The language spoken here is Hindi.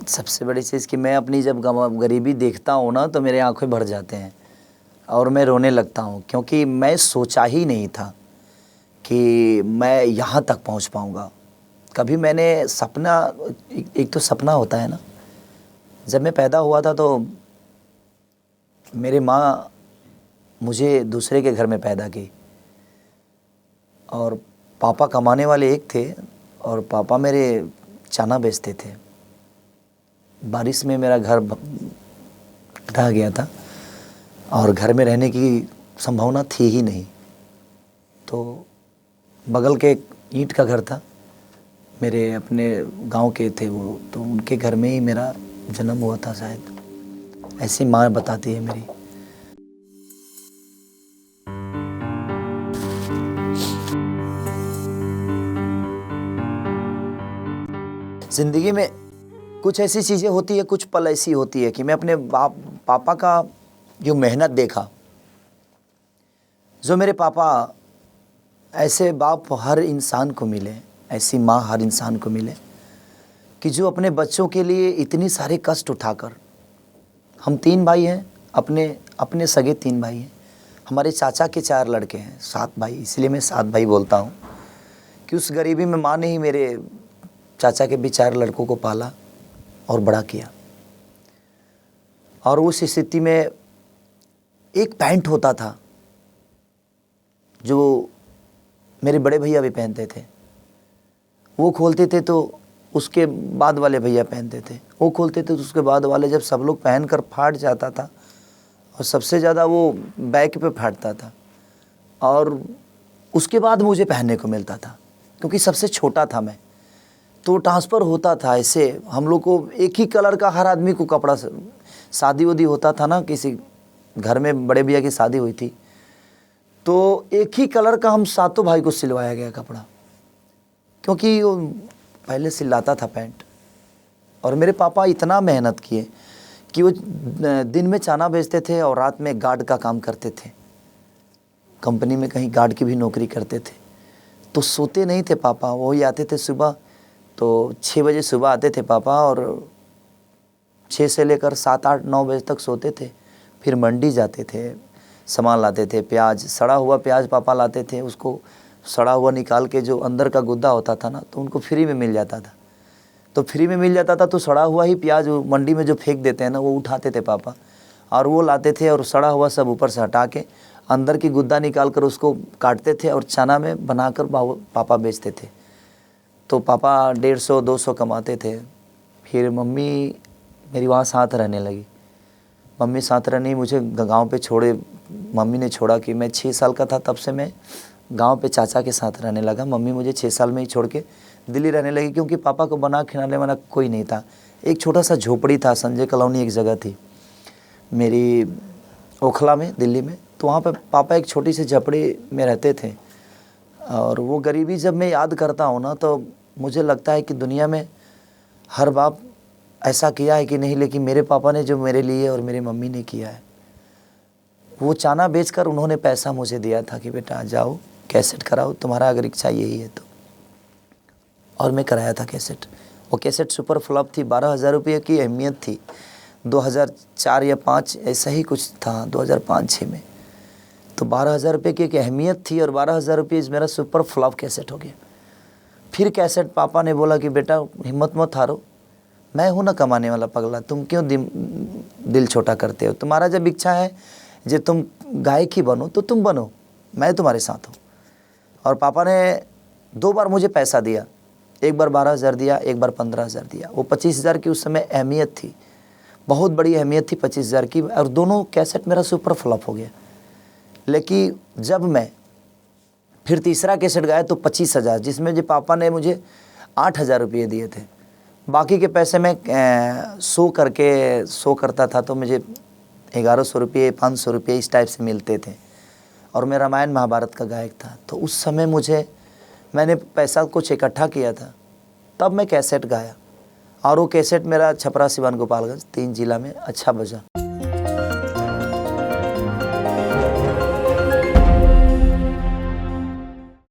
सबसे बड़ी चीज़ कि मैं अपनी जब गरीबी देखता हूँ ना तो मेरे आँखें भर जाते हैं और मैं रोने लगता हूँ, क्योंकि मैं सोचा ही नहीं था कि मैं यहाँ तक पहुँच पाऊँगा। कभी मैंने सपना, एक तो सपना होता है ना। जब मैं पैदा हुआ था तो मेरी माँ मुझे दूसरे के घर में पैदा की और पापा कमाने वाले एक थे और पापा मेरे चना बेचते थे। बारिश में मेरा घर ढह गया था और घर में रहने की संभावना थी ही नहीं, तो बगल के एक ईंट का घर था, मेरे अपने गांव के थे वो, तो उनके घर में ही मेरा जन्म हुआ था शायद, ऐसी माँ बताती है मेरी। ज़िंदगी में कुछ ऐसी चीज़ें होती है, कुछ पल ऐसी होती है कि मैं अपने पापा का जो मेहनत देखा, जो मेरे पापा, ऐसे बाप हर इंसान को मिले, ऐसी माँ हर इंसान को मिले कि जो अपने बच्चों के लिए इतनी सारे कष्ट उठाकर, हम 3 भाई हैं, अपने सगे 3 भाई हैं, हमारे चाचा के 4 लड़के हैं, 7 भाई, इसलिए मैं 7 भाई बोलता हूँ कि उस गरीबी में माँ ने ही मेरे चाचा के भी 4 लड़कों को पाला और बड़ा किया। और उस स्थिति में एक पैंट होता था जो मेरे बड़े भैया भी पहनते थे, वो खोलते थे तो उसके बाद वाले भैया पहनते थे, वो खोलते थे तो उसके बाद वाले, जब सब लोग पहनकर फाट जाता था और सबसे ज़्यादा वो बैक पे फाटता था और उसके बाद मुझे पहनने को मिलता था, क्योंकि सबसे छोटा था मैं, तो ट्रांसफ़र होता था ऐसे। हम लोग को एक ही कलर का हर आदमी को कपड़ा, शादी वादी होता था ना, किसी घर में बड़े भैया की शादी हुई थी तो एक ही कलर का हम 7 भाई को सिलवाया गया कपड़ा, क्योंकि वो पहले सिलाता था पैंट। और मेरे पापा इतना मेहनत किए कि वो दिन में चना बेचते थे और रात में गार्ड का काम करते थे, कंपनी में कहीं गार्ड की भी नौकरी करते थे, तो सोते नहीं थे पापा। वही आते थे सुबह, तो 6 बजे सुबह आते थे पापा और 6 से लेकर 7, 8, 9 बजे तक सोते थे। फिर मंडी जाते थे, सामान लाते थे, प्याज, सड़ा हुआ प्याज पापा लाते थे, उसको सड़ा हुआ निकाल के जो अंदर का गुद्दा होता था ना, तो उनको फ्री में मिल जाता था, तो फ्री में मिल जाता था, तो सड़ा हुआ ही प्याज मंडी में जो फेंक देते हैं ना, वो उठाते थे पापा और वो लाते थे और सड़ा हुआ सब ऊपर से हटा के अंदर की गुद्दा निकाल कर उसको काटते थे और चना में बनाकर पापा बेचते थे। तो पापा 150-200 कमाते थे। फिर मम्मी मेरी वहाँ साथ रहने लगी, मम्मी साथ रहने, मुझे गांव पे छोड़े, मम्मी ने छोड़ा कि मैं 6 साल का था तब से मैं गांव पे चाचा के साथ रहने लगा। मम्मी मुझे 6 साल में ही छोड़ के दिल्ली रहने लगी, क्योंकि पापा को बना खिलाने वाला कोई नहीं था। एक छोटा सा झोपड़ी था, संजय कॉलोनी एक जगह थी मेरी, ओखला में, दिल्ली में, तो वहाँ पे पापा एक छोटी सी झोपड़ी में रहते थे। और वो गरीबी जब मैं याद करता हूँ ना, तो मुझे लगता है कि दुनिया में हर बाप ऐसा किया है कि नहीं, लेकिन मेरे पापा ने जो मेरे लिए और मेरी मम्मी ने किया है, वो चना बेचकर उन्होंने पैसा मुझे दिया था कि बेटा जाओ कैसेट कराओ, तुम्हारा अगर इच्छा यही है तो। और मैं कराया था कैसेट। वो कैसेट सुपर फ्लॉप थी, 12,000 रुपये की अहमियत थी, 2004 या 5 ऐसा ही कुछ था, 2005-6 में। तो 12,000 रुपये की एक अहमियत थी और 12,000 रुपये मेरा सुपर फ्लॉप कैसेट हो गया। फिर कैसेट पापा ने बोला कि बेटा हिम्मत मत हारो, मैं हूँ ना कमाने वाला पगला, तुम क्यों दिल छोटा करते हो, तुम्हारा जब इच्छा है जो तुम गायक ही बनो तो तुम बनो, मैं तुम्हारे साथ हूँ। और पापा ने 2 बार मुझे पैसा दिया, एक बार 12,000 दिया, एक बार 15,000 दिया। वो 25,000 की उस समय अहमियत थी, बहुत बड़ी अहमियत थी 25,000 की, और दोनों कैसेट मेरा सुपर फ्लॉप हो गया। लेकिन जब मैं फिर तीसरा कैसेट गाया तो 25,000, जिसमें जो पापा ने मुझे 8,000 रुपये दिए थे, बाकी के पैसे मैं शो करता था तो मुझे 1,100 रुपये, 500 रुपये इस टाइप से मिलते थे। और मैं रामायण महाभारत का गायक था, तो उस समय मैंने पैसा कुछ इकट्ठा किया था, तब मैं कैसेट गाया और वो कैसेट मेरा छपरा, सिवान, गोपालगंज 3 जिला में अच्छा बजा।